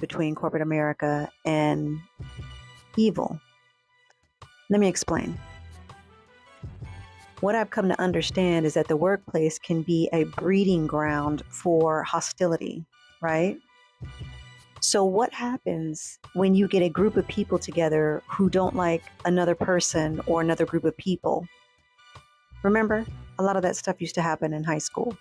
between corporate America and evil. Let me explain. What I've come to understand is that the workplace can be a breeding ground for hostility, right? So, what happens when you get a group of people together who don't like another person or another group of people? Remember, a lot of that stuff used to happen in high school.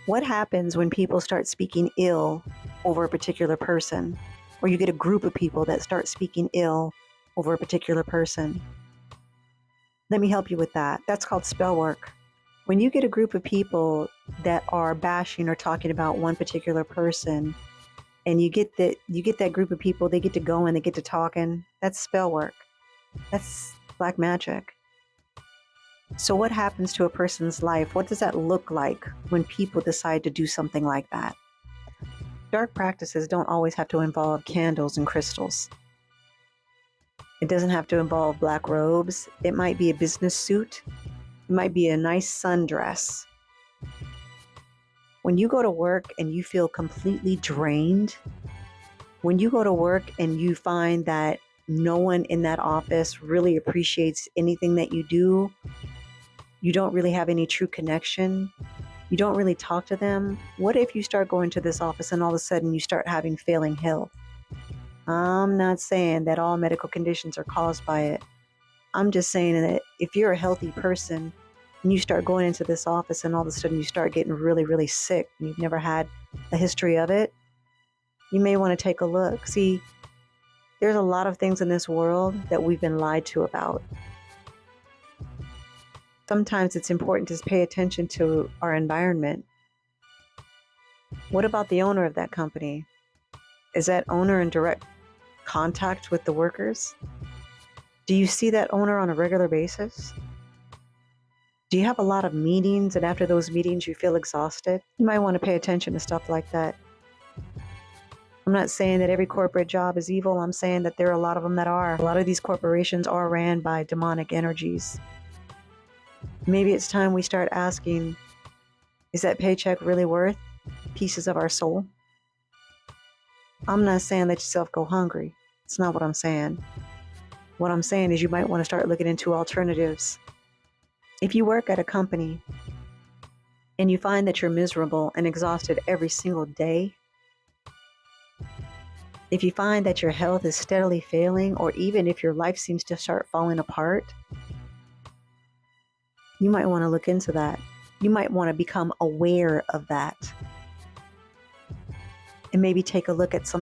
What happens when people start speaking ill over a particular person, or you get a group of people that start speaking ill over a particular person? Let me help you with that. That's called spell work. When you get a group of people that are bashing or talking about one particular person, and you get that group of people, they get to going, they get to talking, that's spell work. That's black magic. So what happens to a person's life? What does that look like when people decide to do something like that? Dark practices don't always have to involve candles and crystals. It doesn't have to involve black robes. It might be a business suit. It might be a nice sundress. When you go to work and you feel completely drained, when you go to work and you find that no one in that office really appreciates anything that you do, you don't really have any true connection, you don't really talk to them, what if you start going to this office and all of a sudden you start having failing health? I'm not saying that all medical conditions are caused by it. I'm just saying that if you're a healthy person and you start going into this office and all of a sudden you start getting really, really sick and you've never had a history of it, you may want to take a look. See, there's a lot of things in this world that we've been lied to about. Sometimes it's important to pay attention to our environment. What about the owner of that company? Is that owner in direct contact with the workers? Do you see that owner on a regular basis? Do you have a lot of meetings and after those meetings you feel exhausted? You might want to pay attention to stuff like that. I'm not saying that every corporate job is evil. I'm saying that there are a lot of them that are. A lot of these corporations are ran by demonic energies. Maybe it's time we start asking, is that paycheck really worth pieces of our soul? I'm not saying let yourself go hungry. It's not what I'm saying. What I'm saying is you might want to start looking into alternatives. If you work at a company and you find that you're miserable and exhausted every single day, if you find that your health is steadily failing, or even if your life seems to start falling apart, you might want to look into that. You might want to become aware of that and maybe take a look at some